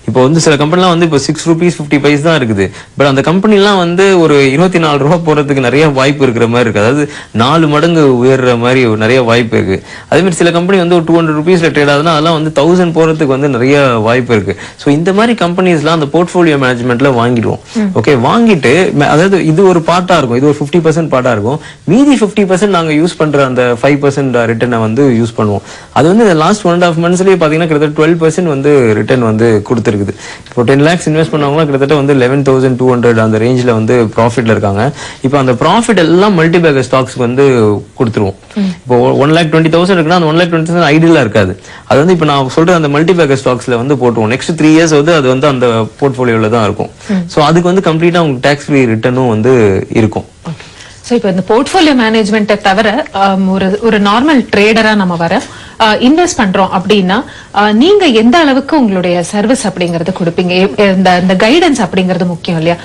இப்போ வந்து சில கம்பெனிலாம் வந்து இப்போ 6 rupees 50 paise தான் இருக்குது. பட் அந்த கம்பெனிலாம் வந்து ஒரு 24 ரூபா போறதுக்கு நிறைய வாய்ப்பு இருக்கிற மாதிரி இருக்கு. அதாவது 4 மடங்கு உயர்ற மாதிரி நிறைய வாய்ப்பு இருக்கு. அதே மாதிரி சில கம்பெனி வந்து ஒரு 200 rupeesல ட்ரேட் ஆகுதுன்னா அதெல்லாம் வந்து 1000 போறதுக்கு வந்து நிறைய வாய்ப்பு இருக்கு. ஸோ இந்த மாதிரி கம்பெனிஸ்லாம் அந்த போர்ட்ஃபோலியோ மேனேஜ்மெண்ட்ல வாங்கிடுவோம். ஓகே, வாங்கிட்டு அதாவது இது ஒரு பார்ட்டா இருக்கும், இது ஒரு 50% பார்ட்டா இருக்கும். மீதி 50% நாங்க யூஸ் பண்ற அந்த 5% ரிட்டர்னை வந்து யூஸ் பண்ணுவோம். அது வந்து இந்த லாஸ்ட் 1.5 monthsலயே பாத்தீங்கன்னா கிட்டத்தட்ட 12% வந்து ரிட்டர்ன் வந்து கொடுத்திருக்குது. இப்போ 10 lakhs இன்வெஸ்ட் பண்ணவங்க கிட்டத்தட்ட வந்து 11,200 அந்த ரேஞ்சில வந்து ப்ராஃபிட்ல இருக்காங்க. இப்போ அந்த ப்ராஃபிட் எல்லாம் மல்டி பேக்கர் ஸ்டாக்ஸ்க்கு வந்து கொடுத்துருவோம். இப்போ 1,20,000 இருக்குன்னா அந்த 1,20,000 ஐடியலா இருக்காது. அது வந்து இப்போ நான் சொல்ற அந்த மல்டி பேக்கர் ஸ்டாக்ஸ்ல வந்து போட்டுருவோம். நெக்ஸ்ட் 3 years வந்து அது வந்து அந்த போர்ட்ஃபோலியோல தான் இருக்கும். சோ அதுக்கு வந்து கம்ப்ளீட்டா உங்களுக்கு டாக்ஸ் ஃப்ரீ ரிட்டர்னும் வந்து இருக்கும். சோ இப்போ இந்த போர்ட்ஃபோலியோ மேனேஜ்மெண்ட்டை தவிர ஒரு நார்மல் ட்ரேடரா நம்ம வர இன்வெஸ்ட் பண்றோம் அப்படின்னா நீங்க எந்த அளவுக்கு உங்களுடைய சர்வீஸ் அப்படிங்கறது கொடுப்பீங்க? இந்த கைடன்ஸ் அப்படிங்கறது முக்கியம் இல்லையா?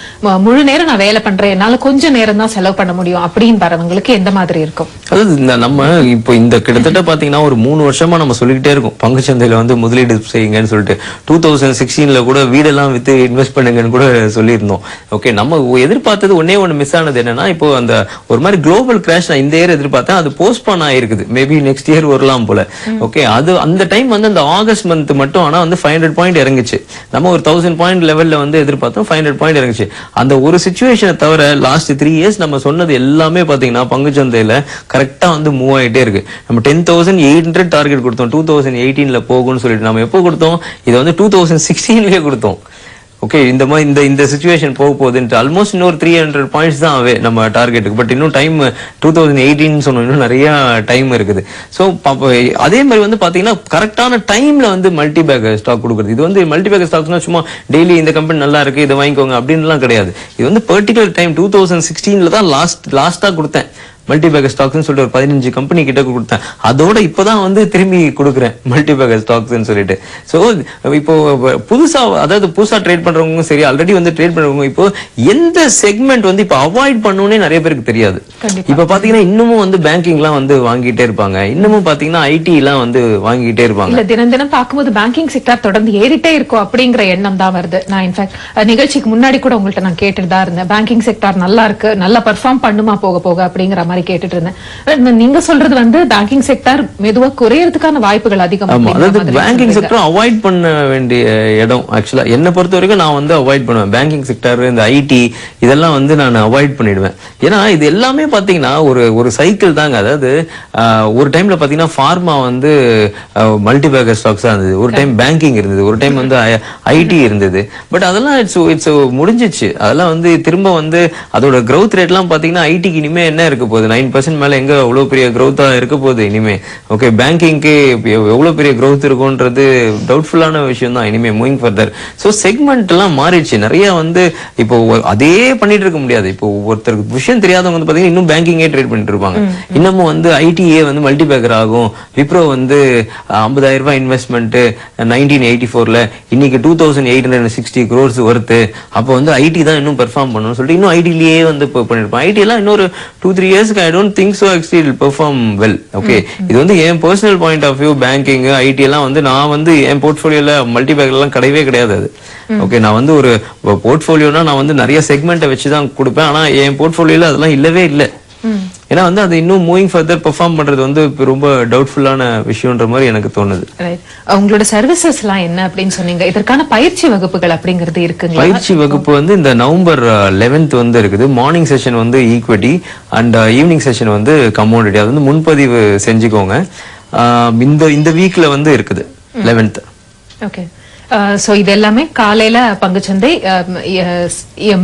முழு நேரம் நான் வேலை பண்றேன், என்னால கொஞ்சம் நேரம் தான் செலவு பண்ண முடியும் அப்படின்னு வரவங்களுக்கு எந்த மாதிரி இருக்கும்? அதாவது நம்ம இப்போ இந்த கிட்டத்தட்ட பாத்தீங்கன்னா ஒரு 3 வருஷமா நம்ம சொல்லிக்கிட்டே இருக்கோம் பங்குச்சந்தையில வந்து முதலீடு செய்யுங்கன்னு சொல்லிட்டு. 2016ல கூட வீடெல்லாம் வித்து இன்வெஸ்ட் பண்ணுங்கன்னு கூட சொல்லியிருந்தோம். ஓகே, நம்ம எதிர்பார்த்தது ஒண்ணு மிஸ் ஆனது என்னன்னா, இப்போ அந்த ஒரு மாதிரி குளோபல் கிராஷ் நான் இந்த இயர் எதிர்பார்த்தேன், அது போஸ்ட்போன் ஆயிருக்குது. மேபி நெக்ஸ்ட் இயர் வரலாம் போல. ஓகே, அது அந்த டைம் வந்து அந்த ஆகஸ்ட் மந்த் மட்டும் ஆனா வந்து 500 பாயிண்ட் இறங்குச்சு. நம்ம ஒரு 1000 பாயிண்ட் லெவல்ல வந்து எதிர்பார்த்தோம், 500 பாயிண்ட் இறங்குச்சு. அந்த ஒரு சிச்சுவேஷனை தவிர லாஸ்ட் 3 இயர்ஸ் நம்ம சொன்னது எல்லாமே பாத்தீங்கன்னா பங்குச்சந்தையில கரெக்டா வந்து மூவ் ஆயிட்டே இருக்கு. நம்ம 10,800 டார்கெட் கொடுத்தோம் 2018ல போகும்னு சொல்லிட்டு. நம்ம எப்போ கொடுத்தோம்? இது வந்து 2016லயே கொடுத்தோம். ஓகே, இந்த மாதிரி இந்த சிச்சுவேஷன் போக போகுதுன்ட்டு ஆல்மோஸ்ட் இன்னொரு 300 பாயிண்ட்ஸ் தான் ஆவே நம்ம டார்கெட்டுக்கு. பட் இன்னும் டைம் 2018 சொன்னோம், இன்னும் நிறைய டைம் இருக்குது. ஸோ அதே மாதிரி வந்து பாத்தீங்கன்னா கரெக்டான டைம்ல வந்து மல்டி பேக் ஸ்டாக் கொடுக்குறது. இது வந்து மல்டி பேக் ஸ்டாக்ஸ்னா சும்மா டெய்லி இந்த கம்பெனி நல்லா இருக்கு இதை வாங்கிக்கோங்க அப்படின்லாம் கிடையாது. இது வந்து பர்டிகுலர் டைம் 2016ல தான் லாஸ்டா கொடுத்தேன் மல்டிபேக் ஸ்டாக்ஸ்னு சொல்லிட்டு ஒரு 15 கம்பெனி கிட்ட கொடுத்தேன். அதோட இப்பதான் வந்து திரும்பி கொடுக்குறேன் மல்டிபேக் ஸ்டாக்ஸ்னு சொல்லிட்டு. சோ இப்போ புதுசா ட்ரேட் பண்றவங்க சரி, ஆல்ரெடி வந்து ட்ரேட் பண்றவங்க இப்போ எந்த செக்மெண்ட் வந்து இப்போ அவாய்ட் பண்ணணும்னே நிறைய பேருக்கு தெரியாது. இப்ப பாத்தீங்கன்னா இன்னமும் வந்து பேங்கிங்லாம் வந்து வாங்கிட்டே இருப்பாங்க, இன்னமும் பாத்தீங்கன்னா ஐடி எல்லாம் வந்து வாங்கிட்டே இருப்பாங்க. இல்ல, தினம் தினம் பார்க்கும்போது பேங்கிங் செக்டார் தொடர்ந்து ஏறிட்டே இருக்கும் அப்படிங்கிற எண்ணம் தான் வருது. நான் இன்ஃபேக்ட் நிகழ்ச்சிக்கு முன்னாடி கூட உங்கள்ட்ட நான் கேட்டுட்டு தான் இருந்தேன், பேங்கிங் செக்டார் நல்லா இருக்கு, நல்லா பெர்ஃபார்ம் பண்ணுமா போக போக அப்படிங்கிற மாதிரி கேட்டுட்டு இருந்தேன். நீங்க சொல்றது வந்து பேங்கிங் செக்டார் மெதுவா குறையறதுக்கான வாய்ப்புகள் அதிகம். அதாவது பேங்கிங் செக்டர் அவாய்ட் பண்ண வேண்டிய இடம் ஆக்சுவலா என்ன பொறுத்த வரைக்கும் நான் வந்து அவாய்ட் பண்ணுவேன். பேங்கிங் செக்டர், இந்த ஐடி இதெல்லாம் வந்து நான் அவாய்ட் பண்ணிடுவேன். ஏன்னா இது எல்லாமே பாத்தீங்கன்னா ஒரு சைக்கிள் தாங்க. அதாவது ஒரு டைம்ல பாத்தீங்கன்னா ஃபார்மா வந்து மல்டிபேக்கர் ஸ்டாக்ஸா இருந்தது, ஒரு டைம் பேங்கிங் இருந்தது, ஒரு டைம் வந்து ஐடி இருந்தது. பட் அதெல்லாம் இட்ஸ் முடிஞ்சிச்சு. அதெல்லாம் வந்து திரும்ப வந்து அதோட கிரௌத் ரேட் எல்லாம் பாத்தீங்கன்னா ஐடிக்கு இனிமே என்ன இருக்க போகுது, 9% மேல எங்க அவ்வளவு பெரிய growth இருக்க போகுது இனிமே. ஓகே, பேங்கிங்க்கு எவ்வளவு பெரிய growth இருக்கும்ன்றது டவுட்ஃபுல்லான விஷயம் தான் இனிமே மூவிங் ஃபர்தர். சோ செக்மெண்ட் எல்லாம் மாறிடுச்சு நிறைய. வந்து இப்போ அதே பண்ணிட்டு இருக்க முடியாது. இப்போ ஒருத்தருக்கு விஷயம் தெரியாதவங்க வந்து பாத்தீங்கன்னா இன்னும் பேங்கிங்கே ட்ரேட் பண்ணிட்டு இருப்பாங்க. இன்னமும் வந்து ஐடிஏ வந்து மல்டிபேக்கர் ஆகும். விப்ரோ வந்து 50,000 ரூபாய் இன்வெஸ்ட்மெண்ட் 1984ல இன்னைக்கு 2,860 crores வருது. அப்போ வந்து ஐடி தான் இன்னும் பெர்ஃபார்ம் பண்ணணும்னு சொல்லிட்டு இன்னும் ஐடிலேயே வந்து பண்ணிருப்பாங்க. ஐடி எல்லாம் இன்னொரு 2-3 இயர்ஸ்க்கு I don't think so actually it will perform well. Okay, இது வந்து என் personal point of view. Banking IT எல்லாம் வந்து நான் வந்து என் போர்ட்ஃபோலியோல மல்டிபேக்கர் எல்லாம் கிடையவே கிடையாது. அது ஓகே, நான் வந்து ஒரு போர்ட்ஃபோலியோனா நான் வந்து நிறைய செக்மெண்ட்டை வச்சுதான் கொடுப்பேன். ஆனா என் போர்ட்ஃபோலியோல அதெல்லாம் இல்லவே இல்லை. ஏன்னா வந்து அது இன்னும் மூவிங் ஃபர்தர் பெர்ஃபார்ம் பண்றது வந்து ரொம்ப டவுட்ஃபுல்லான விஷயம்ன்ற மாதிரி எனக்கு தோணுது. உங்களோட சர்வீசஸ் எல்லாம் என்ன அப்படின்னு சொன்னீங்க, இதற்கான பயிற்சி வகுப்புகள் அப்படிங்கிறது இருக்குங்களா? பயிற்சி வகுப்பு வந்து இந்த நவம்பர் 11th வந்து இருக்குது. மார்னிங் செஷன் வந்து ஈக்விட்டி அண்ட் ஈவினிங் செஷன் வந்து கமோடிட்டி. அது வந்து முன்பதிவு செஞ்சுக்கோங்க. இந்த வீக்ல வந்து இருக்குது 11th. ஓகே, சோ இது எல்லாமே காலையில பங்குச்சந்தை,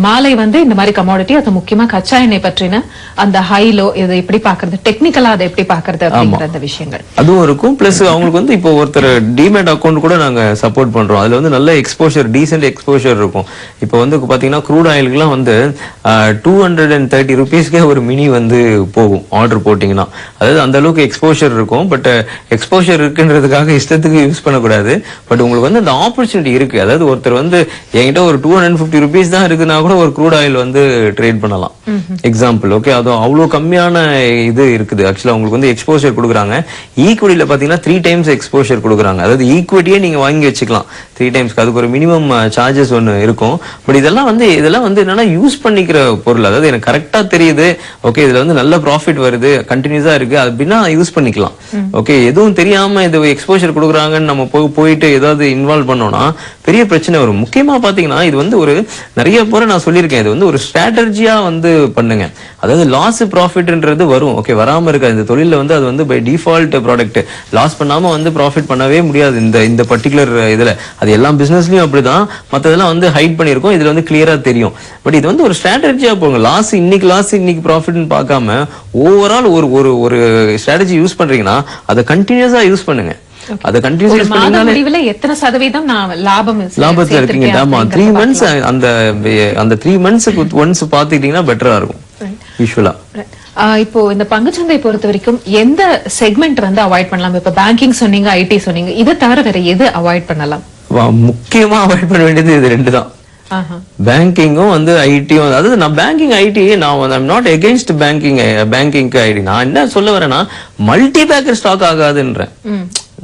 மாலை வந்து இந்த மாதிரி கமாடிட்டி, அது முக்கியமா கச்சா எண்ணெய் பற்றின அந்த ஹைலோ இதை எப்படி பாக்குறது, டெக்னிக்கலா அதை எப்படி பாக்குறது அப்படிங்கிற அந்த விஷயங்கள் அதுவும் இருக்கும். பிளஸ் அவங்களுக்கு வந்து இப்போ ஒருத்தர் டிமேட் அக்கௌண்ட் கூட நாங்க சப்போர்ட் பண்றோம். அதுல வந்து நல்ல எக்ஸ்போஷர், டீசென்ட் எக்ஸ்போஷர் இருக்கும். இப்போ வந்து பாத்தீங்கன்னா க்ரூட் ஆயிலுக்குலாம் வந்து 230 rupeesக்கே ஒரு மினி வந்து போகும் ஆர்டர் போட்டீங்கன்னா. அதாவது அந்த அளவுக்கு எக்ஸ்போஷர் இருக்கும். பட் எக்ஸ்போஷர் இருக்குன்றதுக்காக இஷ்டத்துக்கு யூஸ் பண்ணக்கூடாது. பட் உங்களுக்கு வந்து அந்த ஆப்பர்ச்சுனிட்டி இருக்கு. அதாவது ஒருத்தர் வந்து என்கிட்ட ஒரு 250 rupees தான் இருக்குன்னா கூட ஒரு க்ரூட் ஆயில் வந்து ட்ரேட் பண்ணலாம். எக்ஸாம்பிள். ஓகே, அது அவ்வளவு கம்மியான இது இருக்குது. ஆக்சுவலா உங்களுக்கு வந்து எக்ஸ்போஷர் கொடுக்குறாங்க. ஈக்விட்டியில பாத்தீங்கன்னா 3 times எக்ஸ்போஷர் கொடுக்குறாங்க. அதாவது ஈக்விட்டியே நீங்க வாங்கி வச்சுக்கலாம் 3 times. அதுக்கு ஒரு மினிமம் சார்ஜஸ் ஒன்னு இருக்கும். பட் இதெல்லாம் வந்து என்னன்னா யூஸ் பண்ணிக்கிற பொருள். அதாவது எனக்கு கரெக்டா தெரியுது, ஓகே இதுல வந்து நல்ல ப்ராஃபிட் வருது, கண்டினியூஸா இருக்கு அப்படின்னா யூஸ் பண்ணிக்கலாம். ஓகே, எதுவும் தெரியாம இது எக்ஸ்போஷர் கொடுக்குறாங்கன்னு நம்ம போயிட்டு ஏதாவது இன்வால்வ் பண்ணோம்னா பெரிய பிரச்சனை வரும். முக்கியமா பாத்தீங்கன்னா இது வந்து ஒரு நிறைய முறை நான் சொல்லியிருக்கேன், இது வந்து ஒரு ஸ்ட்ராட்டஜியா வந்து பண்ணுங்க. அதாவது லாஸ் ப்ராஃபிட்ன்றது வரும். ஓகே, வராம இருக்காது. இந்த தொழில வந்து அது வந்து பை டிஃபால்ட் ப்ராடக்ட். லாஸ் பண்ணாம வந்து ப்ராஃபிட் பண்ணவே முடியாது இந்த பர்டிகுலர் இதுல. அது எல்லா பிசினஸ்லயும் அப்படிதான். மத்ததெல்லாம் வந்து ஹைட் பண்ணிருக்கோம், இதுல வந்து கிளியரா தெரியும். பட் இது வந்து ஒரு ஸ்ட்ராட்டஜியா போங்க. லாஸ் இன்னைக்கு ப்ராஃபிட்னு பார்க்காம ஓவரால் ஒரு ஸ்ட்ராட்டஜி யூஸ் பண்றீங்கன்னா அதை கண்டினியூஸா யூஸ் பண்ணுங்க. அத கண்டினியூஸ் யூஸ் பண்ணீங்கனாலே முடிவுல எத்தனை சதவீதம் நான் லாபத்துல இருக்கீங்க. ஆமா, 3 months அந்த 3 monthsக்கு ஒன்ஸ் பாத்துக்கிட்டீங்கன்னா பெட்டரா இருக்கும் யூசுவலா. இப்போ இந்த பங்குச்சந்தை பொறுத்த வரைக்கும் எந்த செக்மெண்ட் வந்து அவாய்ட் பண்ணலாம்? இப்ப பேங்கிங் சொன்னீங்க, ஐடி சொன்னீங்க, இதை தவிர வேற எது அவாய்ட் பண்ணலாம்? முக்கியமா அவாய்ட் பண்ண வேண்டியது இது 2 தான். பேங்கிங்கும் வந்து ஐடியும். அதாவது நான் பேங்கிங் ஐடி நான் நாட் எகெயின்ஸ்ட் பேங்கிங்க்கு ஐடி. நான் என்ன சொல்ல வரேன்னா மல்டி பேக்கர் ஸ்டாக் ஆகாதுன்றேன்.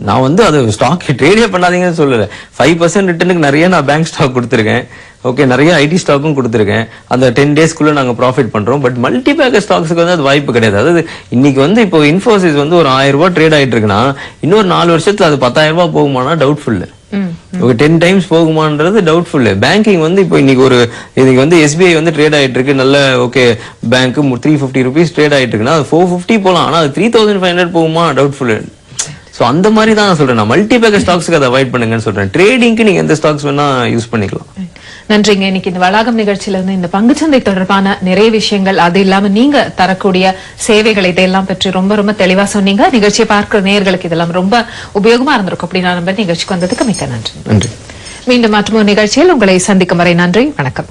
நான் வந்து அது ஸ்டாக் ட்ரேடே பண்ணாதீங்கன்னு சொல்லல. 5% ரிட்டர்னுக்கு நிறைய நான் பேங்க் ஸ்டாக் கொடுத்துருக்கேன். ஓகே, நிறைய ஐடி ஸ்டாக்கும் கொடுத்துருக்கேன். அந்த 10 டேஸ்க்குள்ள நாங்க ப்ராஃபிட் பண்றோம். பட் மல்டி பேக்கர் ஸ்டாக்ஸுக்கு வந்து அது வாய்ப்பு கிடையாது. அதாவது இன்னைக்கு வந்து இப்போ இன்ஃபோசிஸ் வந்து ஒரு 1000 ரூபாய் ட்ரேட் ஆயிட்டு இருக்குன்னா இன்னொரு 4 வருஷத்துல அது 10,000 ரூபாய் போகுமானா டவுட்ஃபுல். 10 டைம்ஸ் போகுமான்றது டவுட்ஃபுல். பேங்கிங் வந்து இப்போ இன்னைக்கு வந்து எஸ்பிஐ வந்து ட்ரேட் ஆயிட்டு இருக்கு. நல்ல ஓகே, பேங்க் 350 rupees ட்ரேட் ஆயிட்டு இருக்குன்னா அது 450 போலாம். ஆனா அது 3,500 போகுமா டவுட்ஃபுல். சோ அந்த மாதிரி தான் நான் சொல்றேன். நான் மல்டி பேக்கர் ஸ்டாக்ஸ்க்கு அதை அவாய்ட் பண்ணுங்கன்னு சொல்றேன். ட்ரேடிங்க்கு நீங்க எந்த ஸ்டாக்ஸ் வேணா யூஸ் பண்ணிக்கலாம். நன்றிங்க. இன்னைக்கு இந்த வளாகம் நிகழ்ச்சியில இருந்து இந்த பங்குச்சந்தை தொடர்பான நிறைய விஷயங்கள், அது இல்லாம நீங்க தரக்கூடிய சேவைகள், இதையெல்லாம் பற்றி ரொம்ப ரொம்ப தெளிவா சொன்னீங்க. நிகழ்ச்சியை பார்க்கிற நேயர்களுக்கு இதெல்லாம் ரொம்ப உபயோகமா இருந்திருக்கும் அப்படி நான் நம்ப. நிகழ்ச்சிக்கு வந்ததுக்கு மிக்க நன்றி. நன்றி. மீண்டும் மற்றொரு நிகழ்ச்சியில் உங்களை சந்திக்கும் வரை நன்றி, வணக்கம்.